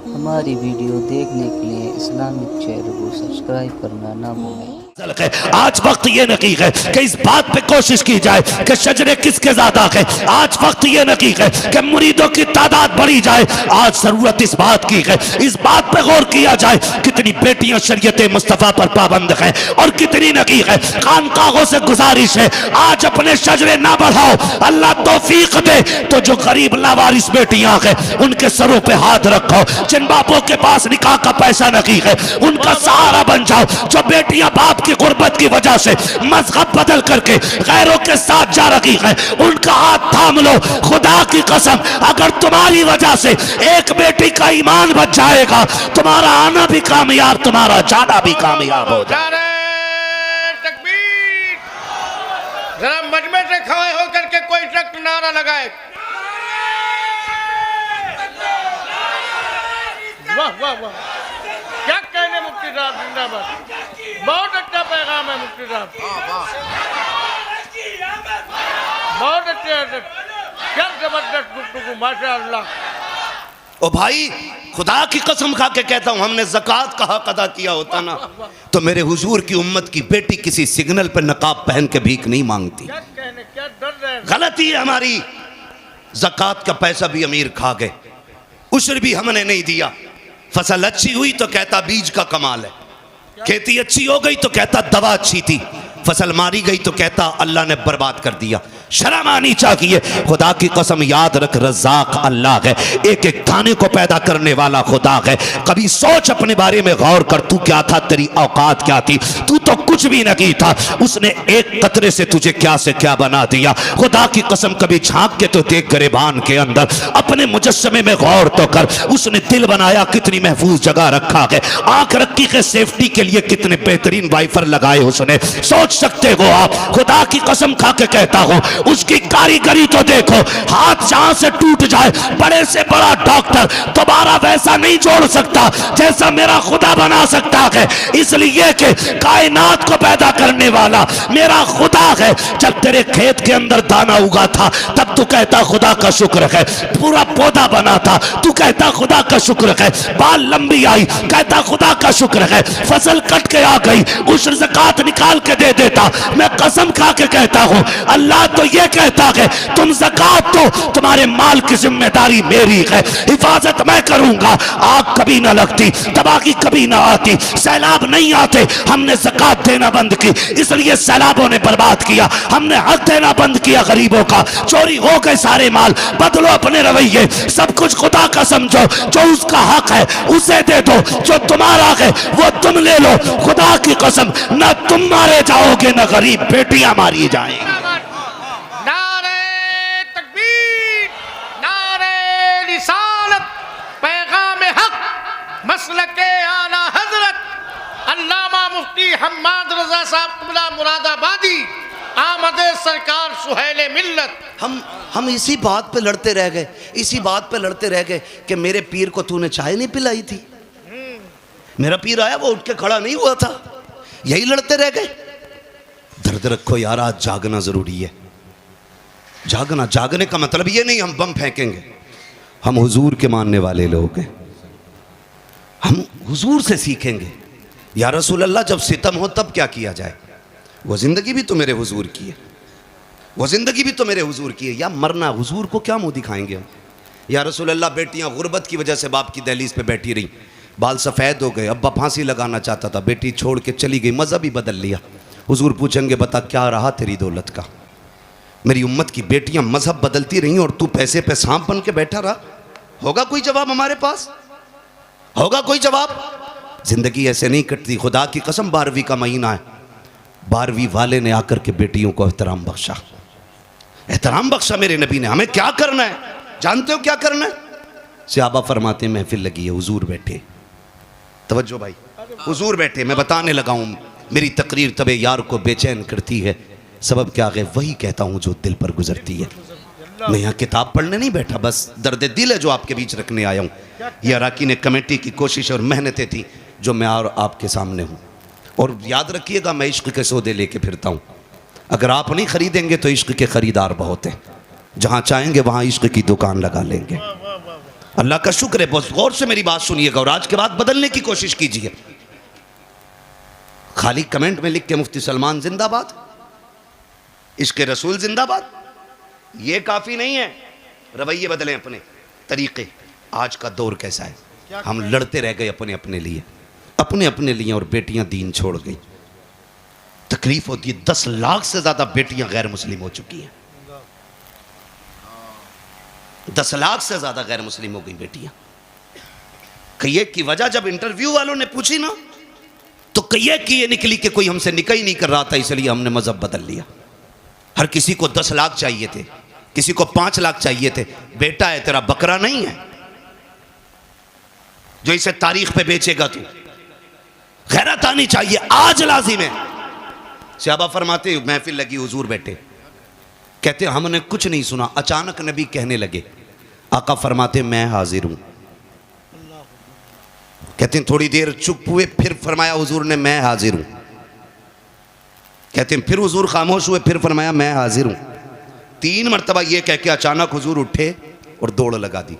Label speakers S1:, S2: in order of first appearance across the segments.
S1: हमारी वीडियो देखने के लिए इस्लामिक चैनल को सब्सक्राइब करना ना भूलें।
S2: आज वक्त ये नहीं है कि इस बात पे कोशिश की जाए कि शजरे किसके ज्यादा है। आज वक्त ये नहीं है कि मुरीदों की तादाद बढ़ी जाए। आज जरूरत इस बात की है, इस बात पे गौर किया जाए कितनी बेटियां शरीयत मुस्तफा पर पाबंद हैं और कितनी नहीं है। खानकाहों से गुजारिश है आज अपने शजरे ना बढ़ाओ, अल्लाह तौफीक दे तो जो गरीब लावारिस बेटियां हैं उनके सरों पे हाथ रखो। जिन बापों के पास निकाह का पैसा नहीं है उनका सहारा बन जाओ। जो बेटियां बाप की गुर्बत की वजह से मजहब बदल करके गैरों के साथ जा रही है उनका हाथ थाम लो। खुदा की कसम अगर तुम्हारी वजह से एक बेटी का ईमान बच जाएगा, तुम्हारा आना भी कामयाब, तुम्हारा जाना भी कामयाब हो जाए।
S3: जरा मजमे से खड़े होकर के कोई सख्त नारा लगाए। वाह वाह वाह, क्या कहने मुफ्ती साहब, जिंदाबाद। बहुत अच्छा पैगाम है मुफ्ती साहब, बहुत अच्छे, क्या जबरदस्त गुफ्तगू, माशाअल्लाह।
S2: ओ भाई, खुदा की कसम खा के कहता हूं, हमने ज़कात का हक अदा किया होता ना तो मेरे हुजूर की उम्मत की बेटी किसी सिग्नल पर नकाब पहन के भीख नहीं मांगती।
S3: क्या कहने, क्या दर्द है।
S2: गलती है हमारी। ज़कात का पैसा भी अमीर खा गए, उश्र भी हमने नहीं दिया। फसल अच्छी हुई तो कहता बीज का कमाल है, खेती अच्छी हो गई तो कहता दवा अच्छी थी, फसल मारी गई तो कहता अल्लाह ने बर्बाद कर दिया। शर्म आनी चाहिए। खुदा की कसम याद रख, रज़ाक अल्लाह है, एक एक दाने को पैदा करने वाला खुदा है। कभी सोच अपने बारे में गौर कर, तू क्या था, तेरी औकात क्या थी। तू तो कुछ भी नहीं था, उसने एक कतरे से तुझे क्या से क्या बना दिया। खुदा की कसम कभी झांक के तो देख गिरेबान के अंदर, अपने मुजस्समे में गौर तो कर। उसने दिल बनाया कितनी महफूज जगह रखा है, आंख रखी है सेफ्टी के लिए, कितने बेहतरीन वाइफर लगाए उसने। सोच सकते हो आप, खुदा की कसम खा के कहता हूं उसकी कारीगरी तो देखो। हाथ जहां से टूट जाए, बड़े से बड़ा डॉक्टर दोबारा वैसा नहीं जोड़ सकता जैसा मेरा खुदा बना सकता है, इसलिए कि कायनात को पैदा करने वाला मेरा खुदा है। जब तेरे खेत के अंदर दाना उगा था तब तू कहता खुदा का शुक्र है, पूरा पौधा बना था तू कहता खुदा का शुक्र है, बाल लंबी आई कहता खुदा का शुक्र है, फसल कट के आ गई उश्र ज़कात निकाल के दे देता। मैं कसम खा के कहता हूं अल्लाह तो ये कहता है तुम ज़कात दो, तुम्हारे माल की जिम्मेदारी मेरी है, हिफाजत मैं करूंगा। आग कभी ना लगती, तबाही कभी ना आती, सैलाब नहीं आते। हमने ज़कात देना बंद की इसलिए सैलाबों ने बर्बाद किया। हमने हक देना बंद किया गरीबों का, चोरी हो गए सारे माल। बदलो अपने रवैये, सब कुछ खुदा का समझो। जो उसका हक है उसे दे दो, जो तुम्हारा है वो तुम ले लो। खुदा की कसम न तुम मारे जाओगे न गरीब बेटियां मारी जाएंगी।
S3: नारे तकबीर, नारे रिसालत, पैगाम हक, मसलके आला हजरत अल्लामा मुफ्ती हम्माद रजा साहब क़िबला मुरादाबादी, आमदे सरकार सुहेले मिल्लत।
S2: हम इसी बात पे लड़ते रह गए, इसी बात पे लड़ते रह गए कि मेरे पीर को तूने चाय नहीं पिलाई थी। मेरा पीर आया वो उठ के खड़ा नहीं हुआ था, यही लड़ते रह गए। दर्द रखो यार, आज जागना जरूरी है। जागना, जागने का मतलब ये नहीं हम बम फेंकेंगे। हम हुजूर के मानने वाले लोग हैं, हम हुजूर से सीखेंगे। या रसूल अल्लाह, जब सितम हो तब क्या किया जाए? वो जिंदगी भी तो मेरे हुजूर की है, वो जिंदगी भी तो मेरे हुजूर की है। या मरना, हुजूर को क्या मुंह दिखाएंगे हम? या रसूल अल्लाह, बेटियां गुर्बत की वजह से बाप की दहलीज पे बैठी रही, बाल सफ़ेद हो गए, अब्बा फांसी लगाना चाहता था, बेटी छोड़ के चली गई, मज़हब ही बदल लिया। हुजूर पूछेंगे बता क्या रहा तेरी दौलत का? मेरी उम्मत की बेटियां मज़हब बदलती रहीं और तू पैसे पे सांप बन के बैठा रहा। होगा कोई जवाब हमारे पास? होगा कोई जवाब? ज़िंदगी ऐसे नहीं कटती। खुदा की कसम 12वीं का महीना है, 12वीं वाले ने आकर के बेटियों को एहतराम बख्शा, एहतराम बख्शा मेरे नबी ने। हमें क्या करना है जानते हो? क्या करना है? सहाबा फरमाते हैं महफिल लगी है, हुजूर बैठे, तवज्जो भाई, हुजूर बैठे, मैं बताने लगा हूँ। मेरी तकरीर तबे यार को बेचैन करती है, सबब क्या है वही कहता हूँ जो दिल पर गुजरती है। मैं यहाँ किताब पढ़ने नहीं बैठा, बस दर्द दिल है जो आपके बीच रखने आया हूँ। यह अराकीन कमेटी की कोशिश और मेहनतें थी जो मैं और आपके सामने हूँ। और याद रखिएगा मैं इश्क के सौदे लेके फिरता हूँ। अगर आप नहीं खरीदेंगे तो इश्क के खरीदार बहुत हैं, जहाँ चाहेंगे वहाँ इश्क की दुकान लगा लेंगे। अल्लाह का शुक्र है। बहुत गौर से मेरी बात सुनिएगा और आज के बाद बदलने की कोशिश कीजिए। खाली कमेंट में लिख के मुफ्ती सलमान जिंदाबाद, इश्क रसूल जिंदाबाद, ये काफी नहीं है। रवैये बदलें अपने तरीके। आज का दौर कैसा है, हम लड़ते रह गए अपने अपने लिए और बेटियां दीन छोड़ गई। तकलीफ होती है। 10 लाख से ज्यादा बेटियां गैर मुस्लिम हो चुकी हैं। 10 लाख से ज्यादा गैर मुस्लिम हो गई बेटियां। कई की वजह जब इंटरव्यू वालों ने पूछी ना, तो कई की ये निकली कि कोई हमसे निकाह ही नहीं कर रहा था, इसलिए हमने मजहब बदल लिया। हर किसी को 10 लाख चाहिए थे, किसी को 5 लाख चाहिए थे। बेटा है तेरा, बकरा नहीं है जो इसे तारीख पे बेचेगा तू। गैरत आनी चाहिए, आज लाजिम है। सहाबा फरमाते, महफिल लगी, हुजूर बैठे, कहते हमने कुछ नहीं सुना, अचानक नबी कहने लगे। आका फरमाते मैं हाजिर हूं। कहते हैं थोड़ी देर चुप हुए, फिर फरमाया हुजूर ने मैं हाजिर हूं। कहते हैं फिर हुजूर खामोश हुए, फिर फरमाया मैं हाजिर हूं। 3 मरतबा ये कह के अचानक हुजूर उठे और दौड़ लगा दी।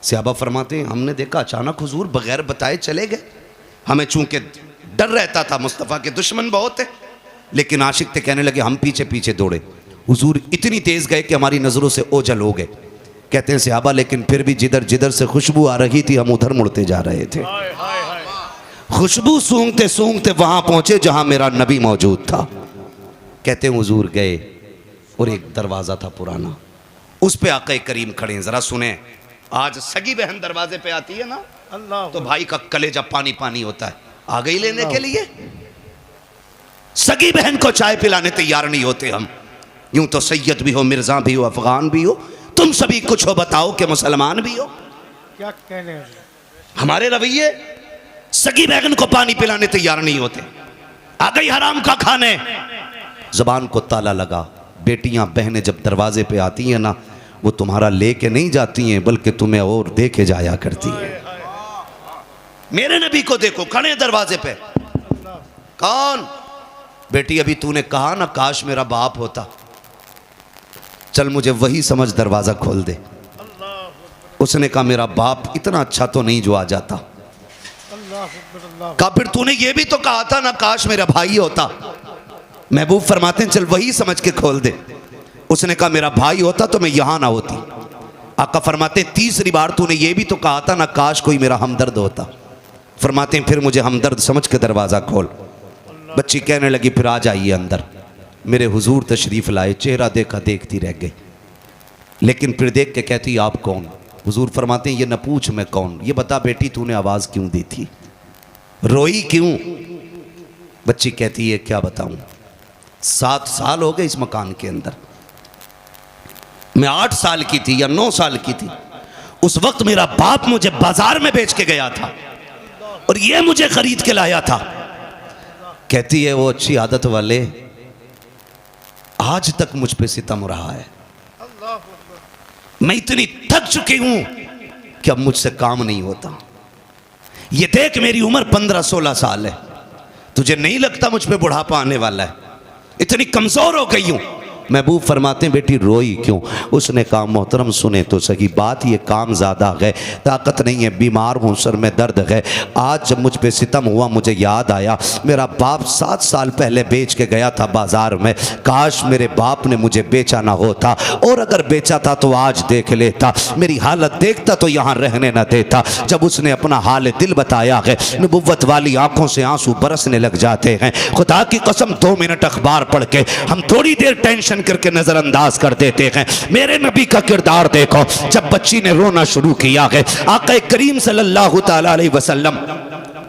S2: सहाबा फरमाते हैं हमने देखा अचानक हुजूर बगैर बताए चले गए। हमें चूंकि डर रहता था, मुस्तफ़ा के दुश्मन बहुत है, लेकिन आशिक थे, कहने लगे हम पीछे पीछे दौड़े। हुजूर इतनी तेज गए कि हमारी नज़रों से ओझल हो गए। कहते हैं सहाबा लेकिन फिर भी जिधर जिधर से खुशबू आ रही थी हम उधर मुड़ते जा रहे थे। खुशबू सूंघते सूंघते वहां पहुंचे जहां मेरा नबी मौजूद था। कहते हैं हुजूर गए और एक दरवाजा था पुराना, उस पे आका करीम खड़े हैं। जरा सुने, आज सगी बहन दरवाजे पे आती है ना, तो भाई का कलेजा पानी पानी होता है। आ गई लेने के लिए, सगी बहन को चाय पिलाने तैयार नहीं होते हम। यूं तो सैयद भी हो, मिर्जा भी हो, अफगान भी हो, तुम सभी कुछ हो, बताओ कि मुसलमान भी हो।
S3: क्या कहने
S2: हमारे रवैये सगी बहन को पानी पिलाने तैयार नहीं होते। आ गई हराम का खाने, जबान को ताला लगा। बेटियां बहनें जब दरवाजे पे आती हैं ना, वो तुम्हारा लेके नहीं जाती हैं बल्कि तुम्हें और दे के जाया करती हैं। मेरे नबी को देखो खड़े दरवाजे पे। कौन? बेटी अभी तूने कहा ना काश मेरा बाप होता, चल मुझे वही समझ दरवाजा खोल दे। उसने कहा मेरा बाप इतना अच्छा तो नहीं जो आ जाता। कहा फिर तूने ये भी तो कहा था ना काश मेरा भाई होता। महबूब फरमाते हैं चल वही समझ के खोल दे। उसने कहा मेरा भाई होता तो मैं यहां ना होती। आका फरमाते हैं तीसरी बार तूने ये भी तो कहा था ना काश कोई मेरा हमदर्द होता। फरमाते हैं फिर मुझे हमदर्द समझ के दरवाजा खोल। बच्ची कहने लगी फिर आ जाइए अंदर। मेरे हुजूर तशरीफ लाए, चेहरा देखा देखती रह गई, लेकिन फिर देख के कहती आप कौन? हुजूर फरमाते हैं ये न पूछ मैं कौन, ये बता बेटी तूने आवाज क्यों दी थी, रोई क्यों? बच्ची कहती है क्या बताऊं, 7 साल हो गए इस मकान के अंदर। मैं 8 साल की थी या 9 साल की थी, उस वक्त मेरा बाप मुझे बाजार में बेच के गया था और ये मुझे खरीद के लाया था। कहती है वो अच्छी आदत वाले आज तक मुझ पे सितम रहा है। मैं इतनी थक चुकी हूं कि अब मुझसे काम नहीं होता। ये देख मेरी उम्र 15-16 साल है, तुझे नहीं लगता मुझ पे बुढ़ापा आने वाला है? इतनी कमजोर हो गई हूं। महबूब फरमाते हैं बेटी रोई क्यों? उसने कहा मोहतरम सुने तो सही बात, ये काम ज़्यादा है, ताकत नहीं है, बीमार हूँ, सर में दर्द है। आज जब मुझ पे सितम हुआ मुझे याद आया मेरा बाप 7 साल पहले बेच के गया था बाजार में। काश मेरे बाप ने मुझे बेचा ना होता, और अगर बेचा था तो आज देख लेता, मेरी हालत देखता तो यहाँ रहने न देता। जब उसने अपना हाल दिल बताया है, नबुव्वत वाली आंखों से आंसू बरसने लग जाते हैं। खुदा की कसम 2 मिनट अखबार पढ़ के हम थोड़ी देर टेंशन करके नजरअंदाज कर देते हैं। मेरे नबी का किरदार देखो, जब बच्ची ने रोना शुरू किया है, आका करीम सल्लल्लाहु तआला अलैहि वसल्लम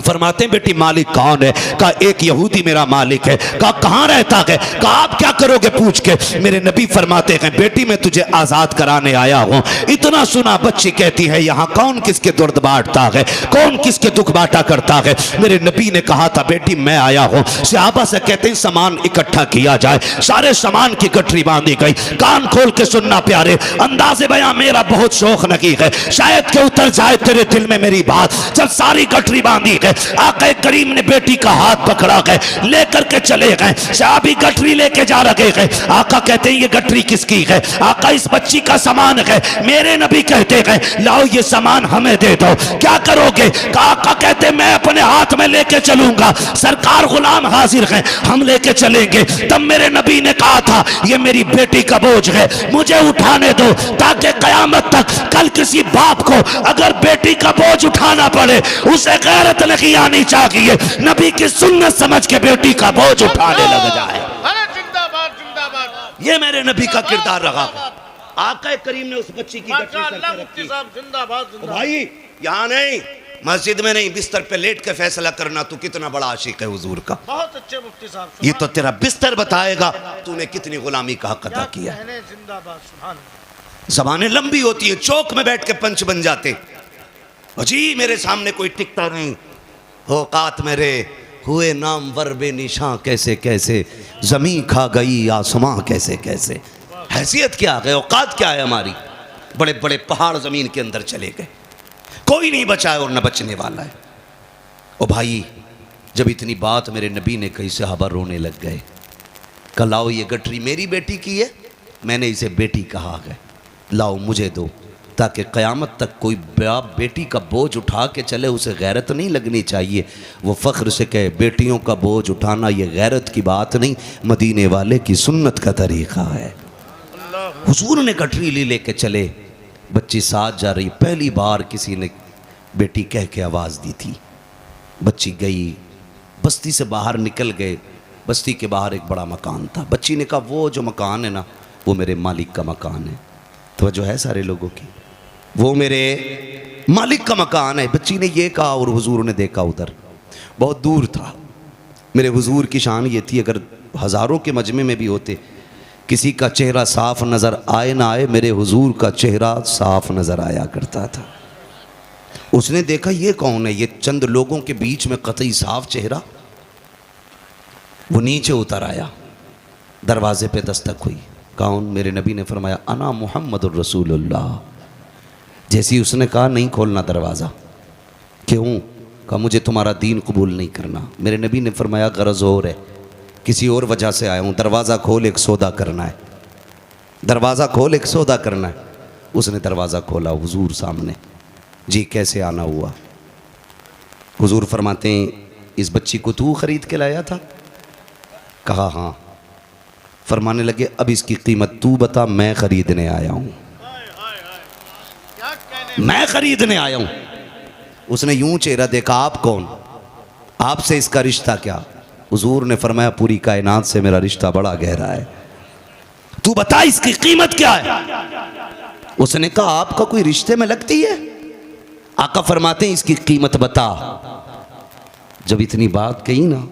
S2: फरमाते हैं बेटी मालिक कौन है? कहा एक यहूदी मेरा मालिक है। कहा कहाँ रहता है? कहा आप क्या करोगे पूछ के? मेरे नबी फरमाते हैं बेटी मैं तुझे आजाद कराने आया हूँ। इतना सुना बच्ची कहती है यहाँ कौन किसके दर्द बांटता है, कौन किसके दुख बांटा करता है? मेरे नबी ने कहा था बेटी मैं आया हूँ। सहाबा से कहते हैं सामान इकट्ठा किया जाए। सारे सामान की गठरी बांधी गई। कान खोल के सुनना प्यारे, अंदाज़े बयां मेरा बहुत शौक नहीं है, शायद के उतर जाए तेरे दिल में मेरी बात। जब सारी गठरी बांधी गई गए। आका करीम ने बेटी का हाथ पकड़ा गए, लेकर के चले गए। सहाबी गठरी लेके जा रहे गए। आका कहते हैं ये गठरी किसकी है? आका इस बच्ची का सामान है। मेरे नबी कहते हैं लाओ ये सामान हमें दे दो, क्या करोगे? आका कहते मैं अपने हाथ में लेके चलूंगा, सरकार गुलाम हाजिर है, हम लेके चलेंगे। तब मेरे नबी ने कहा था ये मेरी बेटी का बोझ है, मुझे उठाने दो, ताकि कयामत तक कल किसी बाप को अगर बेटी का बोझ उठाना पड़े उसे गैरत नहीं आनी चाहिए, नबी की सुन्नत समझ के बेटी का बोझ उठाने लग जाए।
S3: अरे जिंदाबाद जिंदाबाद।
S2: ये मेरे नबी का किरदार रहा। आका करीम ने उस बच्ची की गठरी सर
S3: माशाअल्लाह
S2: पे
S3: मुफ्ती
S2: रखी।
S3: साहब जिंदाबाद जिंदाबाद।
S2: भाई यहाँ नहीं, मस्जिद में नहीं, बिस्तर पे लेट के फैसला करना तू कितना बड़ा आशिक है हुजूर का।
S3: बहुत अच्छे मुफ्ती साहब।
S2: ये तो तेरा बिस्तर बताएगा तूने कितनी गुलामी का हक अदा किया।
S3: कहने जिंदाबाद सुभान अल्लाह।
S2: जबानें लंबी होती है, चौक में बैठ के पंच बन जाते। जी मेरे सामने कोई टिकता नहीं, औकात मेरे हुए नाम वर बेनिशां कैसे कैसे, जमीन खा गई आसमां कैसे कैसे। हैसियत क्या है, औकात क्या है हमारी? बड़े बड़े पहाड़ जमीन के अंदर चले गए, कोई नहीं बचा है और न बचने वाला है। ओ भाई जब इतनी बात मेरे नबी ने कही, सहाबा रोने लग गए। कल आओ ये गठरी मेरी बेटी की है, मैंने इसे बेटी कहा है, लाओ मुझे दो, ताकि क़यामत तक कोई बाप बेटी का बोझ उठा के चले उसे गैरत नहीं लगनी चाहिए। वो फ़ख्र से कहे बेटियों का बोझ उठाना ये गैरत की बात नहीं, मदीने वाले की सुन्नत का तरीक़ा है। हुजूर ने गठरी ले लेके चले, बच्ची साथ जा रही। पहली बार किसी ने बेटी कह के आवाज़ दी थी। बच्ची गई, बस्ती से बाहर निकल गए। बस्ती के बाहर एक बड़ा मकान था। बच्ची ने कहा वो जो मकान है ना वो मेरे मालिक का मकान है। तो जो है सारे लोगों की, वो मेरे मालिक का मकान है। बच्ची ने ये कहा और हुजूर ने देखा उधर, बहुत दूर था। मेरे हुजूर की शान ये थी, अगर हज़ारों के मजमे में भी होते, किसी का चेहरा साफ नज़र आए ना आए, मेरे हुजूर का चेहरा साफ नज़र आया करता था। उसने देखा ये कौन है, ये चंद लोगों के बीच में कतई साफ चेहरा। वो नीचे उतर आया, दरवाजे पे दस्तक हुई। कौन? मेरे नबी ने फरमाया अना मुहम्मदुर रसूलुल्लाह। जैसी उसने कहा नहीं खोलना दरवाज़ा। क्यों? कहा मुझे तुम्हारा दीन कबूल नहीं करना। मेरे नबी ने फरमाया गरज और है, किसी और वजह से आया हूँ, दरवाज़ा खोल एक सौदा करना है, दरवाज़ा खोल एक सौदा करना है। उसने दरवाज़ा खोला, हुजूर सामने। जी कैसे आना हुआ? हुजूर फरमाते हैं इस बच्ची को तू ख़रीद के लाया था? कहा हाँ। फरमाने लगे अब इसकी कीमत तू बता, मैं ख़रीदने आया हूँ,
S3: क्या कहने।
S2: मैं ख़रीदने आया हूँ। उसने यूं चेहरा देखा, आप कौन, आपसे इसका रिश्ता क्या? हुजूर ने फरमाया पूरी कायनात से मेरा रिश्ता बड़ा गहरा है, तू बता इसकी कीमत क्या है? उसने कहा आपका कोई रिश्ते में लगती है? आका फरमाते हैं इसकी कीमत बता। जब इतनी बात कही ना,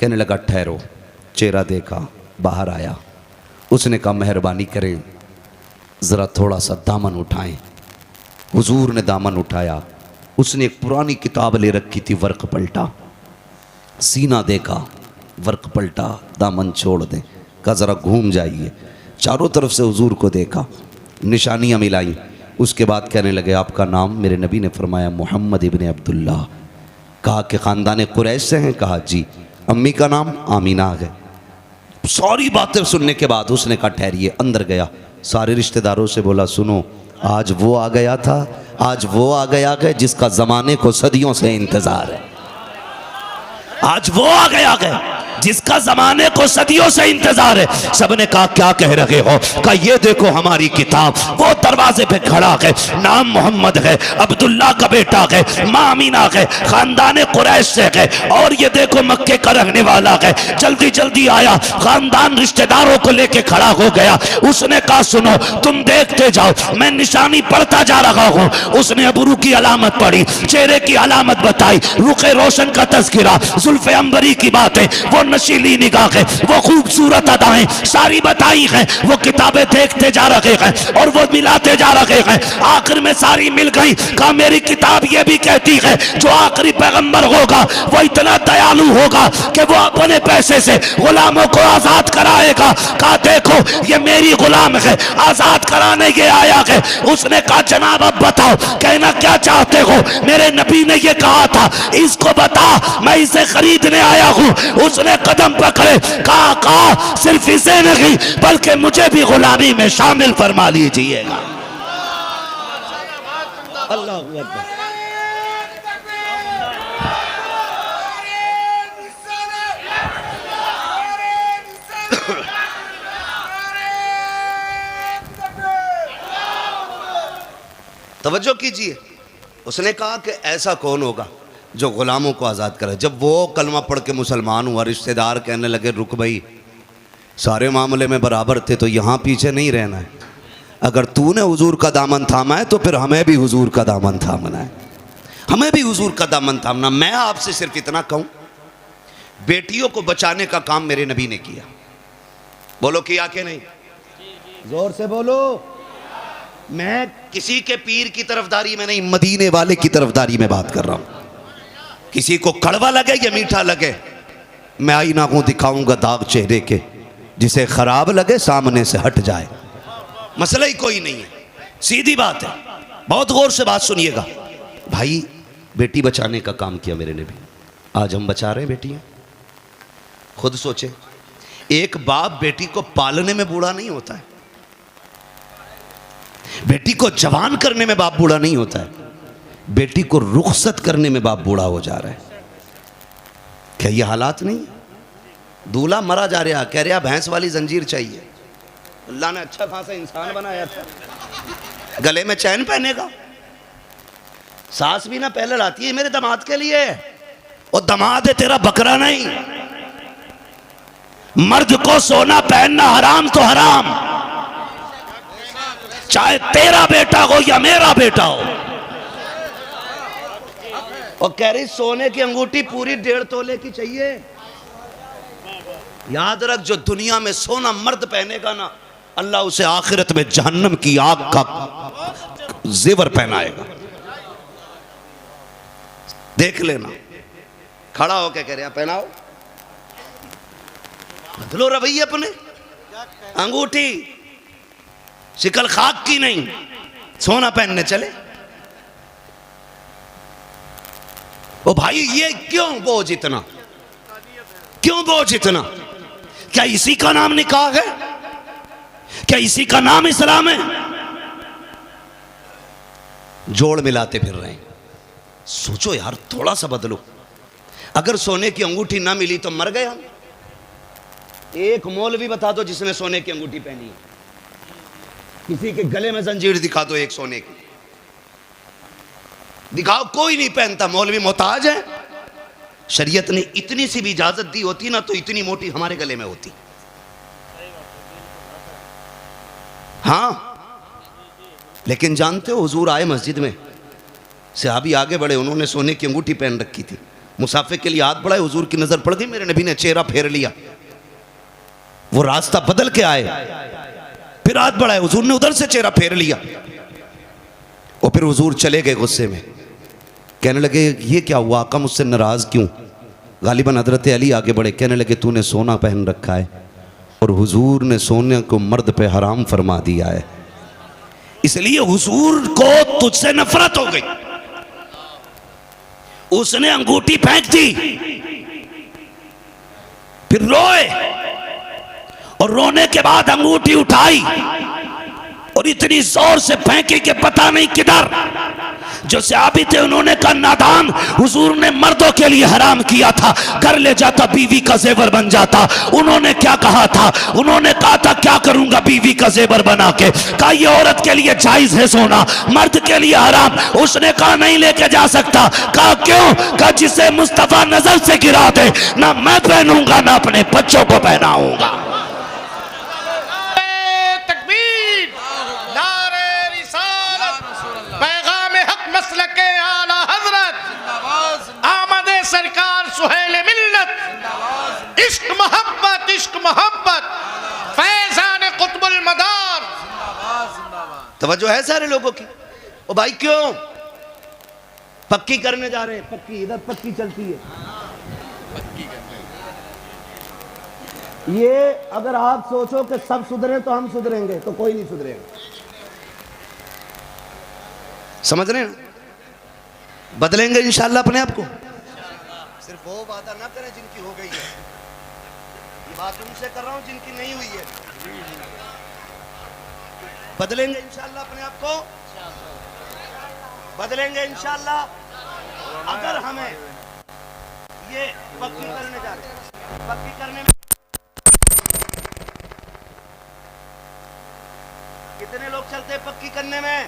S2: कहने लगा ठहरो। चेहरा देखा, बाहर आया। उसने कहा मेहरबानी करें ज़रा थोड़ा सा दामन उठाएं। हुजूर ने दामन उठाया। उसने एक पुरानी किताब ले रखी थी, वर्क पलटा, सीना देखा, वर्क पलटा, दामन छोड़ दें। कहा ज़रा घूम जाइए। चारों तरफ से हुजूर को देखा, निशानियाँ मिलाई। उसके बाद कहने लगे आपका नाम? मेरे नबी ने फरमाया मोहम्मद इब्ने अब्दुल्ला। कहा कि ख़ानदान कुरैश से हैं? कहा जी। अम्मी का नाम? आमीना है। सारी बातें सुनने के बाद उसने कहा ठहरिए। अंदर गया, सारे रिश्तेदारों से बोला सुनो आज वो आ गया था, आज वो आ गया है जिसका ज़माने को सदियों से इंतज़ार है। आज वो आ गया है जिसका जमाने को सदियों से इंतजार है। सबने कहा क्या कह रहे हो? कहा ये देखो हमारी किताब। वो दरवाजे पे खड़ा है, नाम मोहम्मद है, अब्दुल्ला का बेटा है, माँ अमीना है, खानदान कुरैश से है, और ये देखो मक्के का रहने वाला है। जल्दी जल्दी आया, खानदान रिश्तेदारों को लेके खड़ा हो गया। उसने कहा सुनो तुम देखते जाओ, मैं निशानी पढ़ता जा रहा हूँ। उसने अबरू की अलामत पढ़ी, चेहरे की अलामत बताई, रुखे रोशन का तस्करा, जुल्फे अंबरी की बातें, वो नशीली निगाहें, वो खूबसूरत अदाएं सारी बताई हैं। वो किताबें देखते जा रहे हैं और वो मिलाते जा रहे हैं, आखिर में सारी मिल गई। कहा मेरी किताब ये भी कहती है जो आखिरी पैगंबर होगा वो इतना दयालु होगा कि वो अपने पैसे से गुलामों को आजाद कराएगा। कहा देखो ये मेरी गुलाम है, आजाद कराने ये आया है। उसने कहा जनाब अब बताओ कहना क्या चाहते हो? मेरे नबी ने ये कहा था इसको बता, मैं इसे खरीदने आया हूं। उसने कदम पकड़े, कहा सिर्फ इसे नहीं बल्कि मुझे भी गुलामी में शामिल फरमा लीजिएगा। अल्लाह अकबर। तवज्जो कीजिए, उसने कहा कि ऐसा कौन होगा जो गुलामों को आज़ाद करे। जब वो कलमा पढ़ के मुसलमान हुआ, रिश्तेदार कहने लगे रुक भाई, सारे मामले में बराबर थे तो यहाँ पीछे नहीं रहना है। अगर तूने हुजूर का दामन थामा है तो फिर हमें भी हुजूर का दामन थामना है, हमें भी हुजूर का दामन थामना। मैं आपसे सिर्फ इतना कहूँ, बेटियों को बचाने का काम मेरे नबी ने किया। बोलो किया कि नहीं? जोर से बोलो। मैं किसी के पीर की तरफदारी में नहीं, मदीने वाले की तरफदारी में बात कर रहा हूं। किसी को कड़वा लगे या मीठा लगे, मैं आईना को दिखाऊंगा दाग चेहरे के, जिसे खराब लगे सामने से हट जाए। मसला ही कोई नहीं है, सीधी बात है। बहुत गौर से बात सुनिएगा भाई। बेटी बचाने का काम किया मेरे नबी, आज हम बचा रहे हैं बेटियां। खुद सोचे, एक बाप बेटी को पालने में बूढ़ा नहीं होता है, बेटी को जवान करने में बाप बूढ़ा नहीं होता है, बेटी को रुखसत करने में बाप बूढ़ा हो जा रहा है। क्या ये हालात नहीं? दूल्हा मरा जा रहा, कह रहा भैंस वाली जंजीर चाहिए। अल्लाह ने अच्छा खासा इंसान बनाया था, गले में चैन पहनेगा। सास भी ना पहले लाती है मेरे दामाद के लिए, और दामाद है तेरा बकरा नहीं। मर्द को सोना पहनना हराम तो हराम, चाहे तेरा बेटा हो या मेरा बेटा हो। और कह रही सोने की अंगूठी पूरी 1.5 तोले की चाहिए। याद रख, जो दुनिया में सोना मर्द पहनेगा ना, अल्लाह उसे आखिरत में जहन्नम की आग का जेवर पहनाएगा। देख लेना। खड़ा होकर कह रहे पहनाओ, बदलो रवैये अपने। अंगूठी शिकल खाक की नहीं, सोना पहनने चले। ओ भाई ये क्यों बोझ इतना, क्यों बोझ इतना? क्या इसी का नाम निकाह है? क्या इसी का नाम इस्लाम है? जोड़ मिलाते फिर रहे हैं। सोचो यार, थोड़ा सा बदलो। अगर सोने की अंगूठी ना मिली तो मर गए हम। एक मौलवी बता दो जिसने सोने की अंगूठी पहनी है, किसी के गले में जंजीर दिखा दो एक सोने की, दिखाओ। कोई नहीं पहनता, मौलवी मोहताज है। शरीयत ने इतनी सी भी इजाजत दी होती ना तो इतनी मोटी हमारे गले में होती। हाँ, लेकिन जानते हो हुजूर आए मस्जिद में, सहाबी आगे बढ़े, उन्होंने सोने की अंगूठी पहन रखी थी। मुसाफिर के लिए हाथ बढ़ाए, हुजूर की नजर पड़ गई, मेरे नबी ने चेहरा फेर लिया। वो रास्ता बदल के आए, फिर हाथ बढ़ाए, हुजूर ने उधर से चेहरा फेर लिया। और फिर हुजूर चले गए गुस्से में, कहने लगे ये क्या हुआ आका, मुझसे नाराज क्यों? गालिबन हजरत अली आगे बढ़े, कहने लगे तूने सोना पहन रखा है और हुजूर ने सोने को मर्द पे हराम फरमा दिया है, इसलिए हुजूर को तुझसे नफरत हो गई। उसने अंगूठी फेंक दी, फिर रोए, और रोने के बाद अंगूठी उठाई और इतनी जोर से फेंकी कि पता नहीं किधर। जो सहाबी थे उन्होंने कहा नादान, हुजूर ने मर्दों के लिए हराम किया था, घर ले जाता बीवी का जेवर बन जाता। उन्होंने क्या कहा था? उन्होंने कहा था क्या करूंगा बीवी का जेवर बना के? कहा ये औरत के लिए जायज है सोना, मर्द के लिए हराम। उसने कहा नहीं लेके जा सकता। कहा क्यों? कहा जिसे मुस्तफा नजर से गिरा दे ना मैं पहनूंगा ना अपने बच्चों को पहनाऊंगा।
S3: सरकार सुहेल मिल्लत, इश्क
S2: तवज्जो है सारे लोगों की। ओ भाई क्यों पक्की करने जा रहे हैं? पक्की इधर पक्की चलती है। ये अगर आप सोचो कि सब सुधरे तो हम सुधरेंगे, तो कोई नहीं सुधरेगा। समझ रहे हैं? बदलेंगे इंशाल्लाह अपने आप को। सिर्फ वो वादा ना करें जिनकी हो गई है, ये बात उनसे कर रहा हूं जिनकी नहीं हुई है। बदलेंगे इंशाल्लाह अपने आप को, बदलेंगे इंशाल्लाह। अगर हमें ये पक्की करने जा रहे हैं, पक्की करने में कितने लोग चलते हैं पक्की करने में?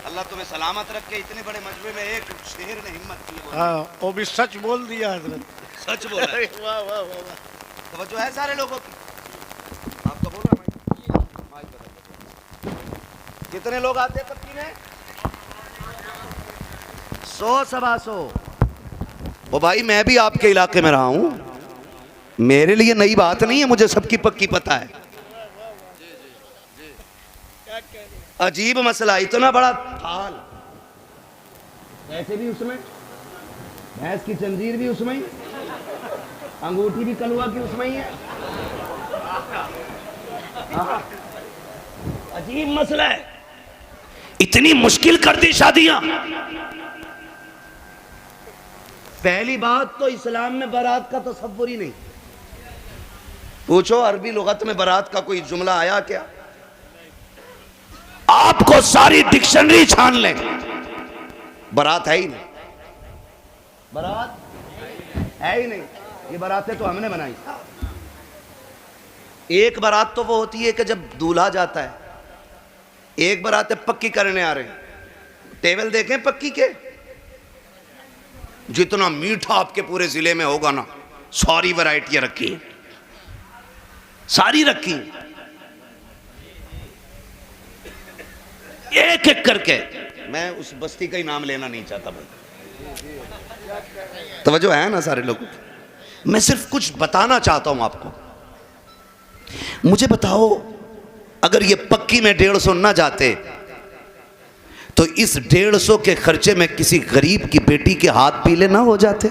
S2: अल्लाह तुम्हें सलामत रखे। इतने बड़े मजबे में एक शेर ने हिम्मत की।
S3: हाँ, वो भी सच बोल दिया हजरत।
S2: सच बोला।
S3: वाह वाह वाह।
S2: तवज्जो है सारे लोगों की। आपका बोल रहा माइक कितने लोग आते हैं पक्की में? 100 सवा 100। ओ भाई मैं भी आपके इलाके में रहा हूं, मेरे लिए नई बात नहीं है, मुझे सबकी पक्की पता है। अजीब मसला, इतना बड़ा थाल, ऐसे भी उसमें, भैंस की जंजीर भी उसमें ही, अंगूठी भी कलुआ की उसमें ही है। अजीब मसला है, इतनी मुश्किल कर दी शादियां। पहली बात तो इस्लाम में बारात का तसव्वुर ही नहीं। पूछो अरबी लुगत में बारात का कोई जुमला आया क्या? आपको सारी डिक्शनरी छान लें, बारात है ही नहीं, बारात है ही नहीं। ये बारातें तो हमने बनाई। एक बारात तो वो होती है कि जब दूल्हा जाता है, एक बारातें पक्की करने आ रहे हैं। टेबल देखें पक्की के, जितना मीठा आपके पूरे जिले में होगा ना, सारी वैरायटियां रखी हैं, सारी रखी हैं, एक एक करके। मैं उस बस्ती का ही नाम लेना नहीं चाहता भाई, तवज्जो है ना सारे लोगों। मैं सिर्फ कुछ बताना चाहता हूं आपको। मुझे बताओ, अगर ये पक्की में 150 ना जाते तो इस 150 के खर्चे में किसी गरीब की बेटी के हाथ पीले ना हो जाते?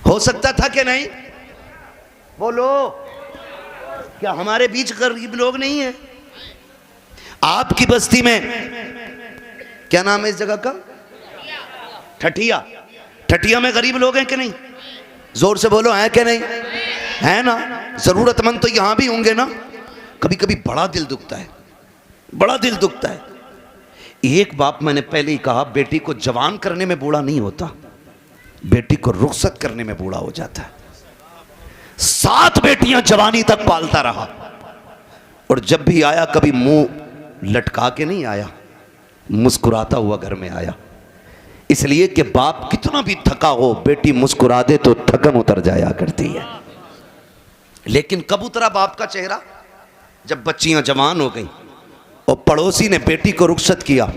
S2: हो सकता था कि नहीं? बोलो, क्या हमारे बीच गरीब लोग नहीं है? आपकी बस्ती में क्या नाम है इस जगह का? ठठिया। ठठिया में गरीब लोग हैं कि नहीं? जोर से बोलो, हैं कि नहीं? है ना। जरूरतमंद तो यहां भी होंगे ना। कभी कभी बड़ा दिल दुखता है, बड़ा दिल दुखता है। एक बाप, मैंने पहले ही कहा, बेटी को जवान करने में बूढ़ा नहीं होता, बेटी को रुखसत करने में बूढ़ा हो जाता है। 7 बेटियां जवानी तक पालता रहा, और जब भी आया कभी मुंह लटका के नहीं आया, मुस्कुराता हुआ घर में आया। इसलिए कि बाप कितना भी थका हो, बेटी मुस्कुरा दे तो थकन उतर जाया करती है। लेकिन कब उतरा बाप का चेहरा? जब बच्चियां जवान हो गई और पड़ोसी ने बेटी को रुखसत किया,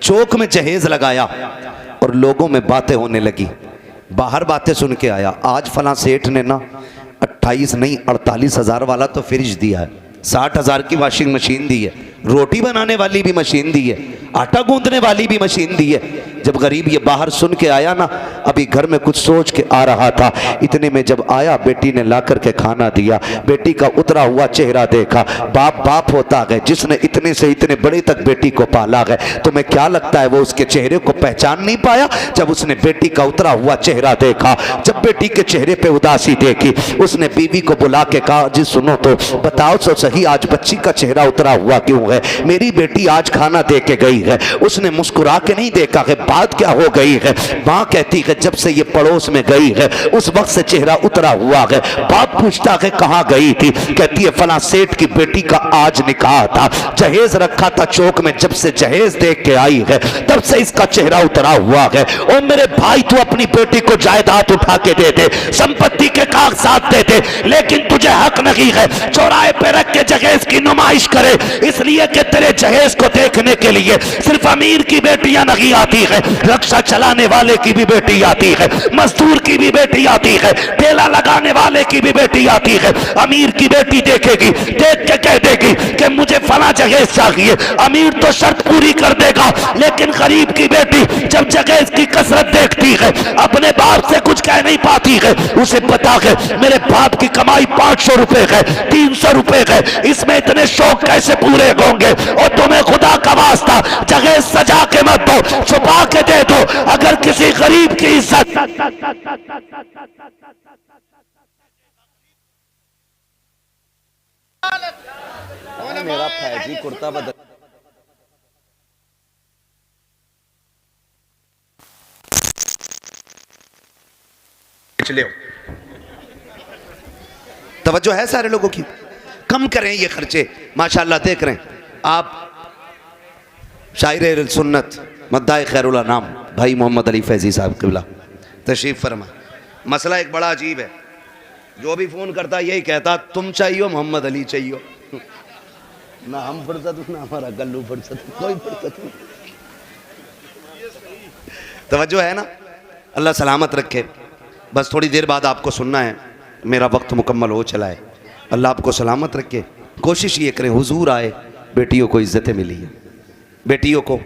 S2: चौक में जहेज लगाया और लोगों में बातें होने लगी। बाहर बातें सुन के आया, आज फला सेठ ने ना 28 नहीं 48 हजार वाला तो फ्रिज दिया है, 60 हजार की वॉशिंग मशीन दी है, रोटी बनाने वाली भी मशीन दी है, आटा गूंदने वाली भी मशीन दी है। जब गरीब ये बाहर सुन के आया ना, अभी घर में कुछ सोच के आ रहा था, इतने में जब आया, बेटी ने ला करके खाना दिया, बेटी का उतरा हुआ चेहरा देखा। बाप बाप होता है जिसने इतने से इतने बड़े तक बेटी को पाला है। तुम्हें क्या लगता है वो उसके चेहरे को पहचान नहीं पाया? जब उसने बेटी का उतरा हुआ चेहरा देखा, जब बेटी के चेहरे पे उदासी देखी, उसने बीवी को बुला के कहा, जी सुनो तो बताओ तो सही, आज बच्ची का चेहरा उतरा हुआ क्यों है? मेरी बेटी आज खाना दे के गई है। उसने मुस्कुरा के नहीं देखा है, बात क्या हो गई है? माँ कहती है जब से ये पड़ोस में गई है उस वक्त से चेहरा उतरा हुआ है। बाप पूछता है कहाँ गई थी? कहती है फला सेठ की बेटी का आज निकाह था, जहेज रखा था चौक में, जब से जहेज देख के आई है तब से इसका चेहरा उतरा हुआ है। ओ मेरे भाई, तू अपनी बेटी को जायदाद उठा के दे दे, संपत्ति के कागजात दे दे, लेकिन तुझे हक नहीं है चौराहे पे रख के जहेज की नुमाइश करे। इसलिए इसलिए कि तेरे जहेज को देखने के लिए सिर्फ अमीर की बेटियां नहीं आती है, रक्षा चलाने वाले की भी बेटी आती है, मजदूर की भी बेटी आती है, ठेला लगाने वाले की भी बेटी आती है। अमीर की बेटी देखेगी, देख के कह देगी कि मुझे फला जहेज चाहिए। अमीर तो शर्त पूरी कर देगा, लेकिन गरीब की बेटी जब जहेज की कसरत देखती है, अपने बाप से कुछ कह नहीं पाती है। उसे पता है मेरे बाप की कमाई 500 रुपए है, 300 रुपए है, इसमें इतने शौक कैसे पूरे होंगे। और तुम्हें खुदा का वास्ता जगह सजा के मत दो, छुपा के दे दो। अगर किसी गरीब की इज्जत
S4: मेरा फैजी कुर्ता बदल
S2: ले तवज्जो है सारे लोगों की। कम करें ये खर्चे। माशाल्लाह देख रहे हैं आप शायर सुन्नत मद्दाए खैरुल्ला नाम भाई मोहम्मद अली फैजी साहब किबला तशरीफ फरमा। मसला एक बड़ा अजीब है, जो भी फोन करता यही कहता तुम चाहिए मोहम्मद अली चाहिए। ना हम फुर्सत ना हमारा गल्लू फुर्सत, कोई फुर्सत नहीं। तवज्जो है ना, अल्लाह सलामत रखे। बस थोड़ी देर बाद आपको सुनना है, मेरा वक्त मुकम्मल हो चला है। अल्लाह आपको सलामत रखे। कोशिश ये करें हुजूर आए, बेटियों को इज्जतें मिली हैं, बेटियों को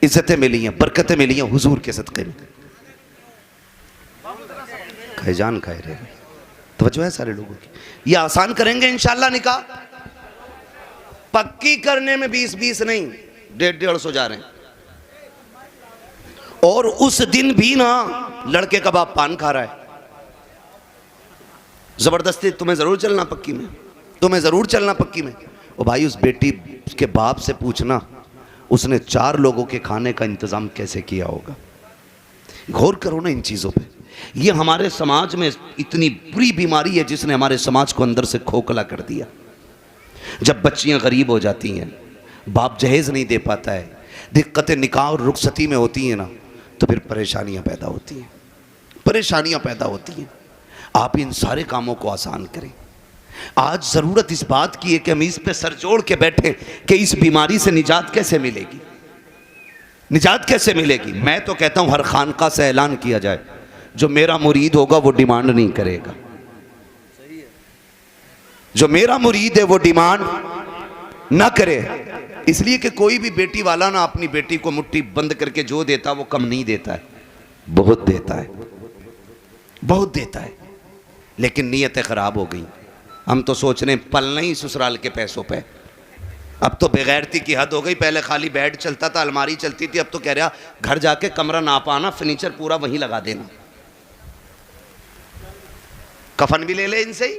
S2: इज्जतें मिली हैं, बरकतें मिली हैं हुजूर के सदक़े में। खाए जान खाए रहे तवज्जो है सारे लोगों की। ये आसान करेंगे इंशाअल्लाह निकाह, पक्की करने में 20-20 नहीं 150-150 जा रहे हैं। और उस दिन भी ना लड़के का बाप पान खा रहा है। जबरदस्ती तुम्हें जरूर चलना पक्की में, तुम्हें जरूर चलना पक्की में। ओ भाई उस बेटी के बाप से पूछना उसने 4 लोगों के खाने का इंतजाम कैसे किया होगा। गौर करो ना इन चीजों पे। ये हमारे समाज में इतनी बुरी बीमारी है जिसने हमारे समाज को अंदर से खोखला कर दिया। जब बच्चियां गरीब हो जाती हैं, बाप जहेज नहीं दे पाता है, दिक्कतें निकाह और रुखसती में होती हैं ना, तो फिर परेशानियां पैदा होती हैं, परेशानियां पैदा होती हैं। आप इन सारे कामों को आसान करें। आज ज़रूरत इस बात की है कि हम इस पे सर जोड़ के बैठे कि इस बीमारी से निजात कैसे मिलेगी, निजात कैसे मिलेगी। मैं तो कहता हूं हर खानका से ऐलान किया जाए, जो मेरा मुरीद होगा वो डिमांड नहीं करेगा, जो मेरा मुरीद है वो डिमांड ना करे। इसलिए कि कोई भी बेटी वाला ना अपनी बेटी को मुट्ठी बंद करके जो देता वो कम नहीं देता है, बहुत देता है, बहुत देता है। लेकिन नीयतें खराब हो गई। हम तो सोच रहे पलना ही ससुराल के पैसों पे। अब तो बेगैरती की हद हो गई। पहले खाली बेड चलता था, अलमारी चलती थी, अब तो कह रहा घर जाके कमरा ना पाना, फर्नीचर पूरा वहीं लगा देना। कफन भी ले ले इनसे ही,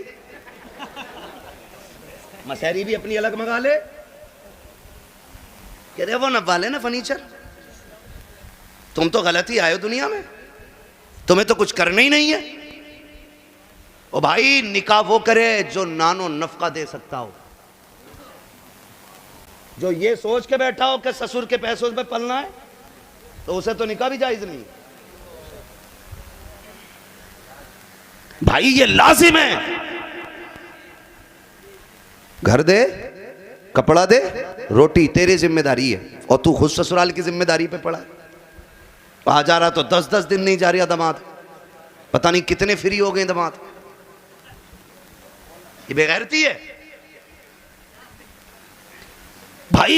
S2: मसहरी भी अपनी अलग मंगा ले। कह रहे वो नब्बा ले ना फर्नीचर। तुम तो गलत ही आए हो दुनिया में, तुम्हें तो कुछ करना ही नहीं है। ओ भाई निकाह वो करे जो नानो नफका दे सकता हो, जो ये सोच के बैठा हो कि ससुर के पैसों पे पलना है, तो उसे तो निकाह भी जायज नहीं। भाई ये लाजिम है, घर दे, कपड़ा दे, रोटी तेरी जिम्मेदारी है। और तू खुद ससुराल की जिम्मेदारी पे पड़ा। आ जा रहा तो 10-10 दिन नहीं जा रहा दामाद, पता नहीं कितने फ्री हो गए दामाद। ये बेगैरती है भाई।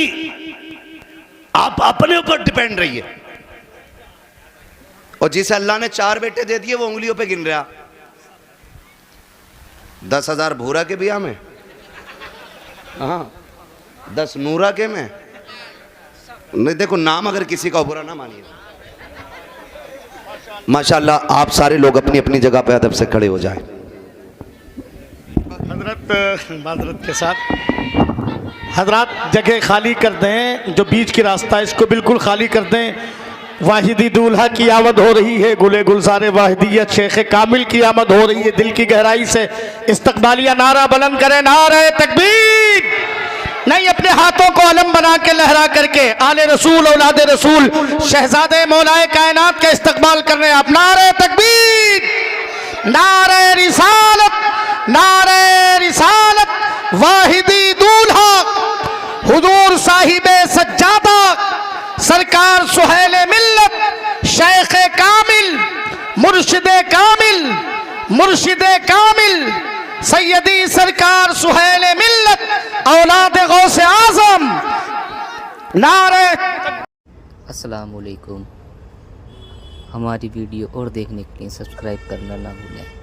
S2: आप अपने ऊपर डिपेंड रहिए। और जिसे अल्लाह ने 4 बेटे दे दिए वो उंगलियों पे गिन रहा। 10,000 भूरा के बिया में, हाँ 10 नूरा के में नहीं। देखो नाम अगर किसी का बुरा ना मानिए। माशाल्लाह आप सारे लोग अपनी अपनी जगह पे अदब से खड़े हो जाएं।
S3: माजरत के साथ हजरात जगह खाली कर दें, जो बीच की रास्ता है इसको बिल्कुल खाली कर दें। वाहिदी दूल्हा की आमद हो रही है, गुले गुलजार वाहिदियत शेख कामिल की आमद हो रही है। दिल की गहराई से इस्तकबालिया नारा बुलंद करें, नारे तकबीर। नहीं, अपने हाथों को अलम बना के लहरा करके आले रसूल औलाद रसूल शहजादे मौलाए कायनात का इस्तकबाल कर रहे हैं आप। नारे तकबीर, नारे रिसालत, नारे रिसालत। वाहिदी दूल्हा हुजूर साहिबे सज्जादा सरकार सुहेल मिल्लत शेख कामिल मुर्शिद कामिल सैयदी सरकार सुहेल मिल्लत औलाद गौसे आजम नारे।
S1: अस्सलामुअलैकुम। हमारी वीडियो और देखने के लिए सब्सक्राइब करना ना भूलें।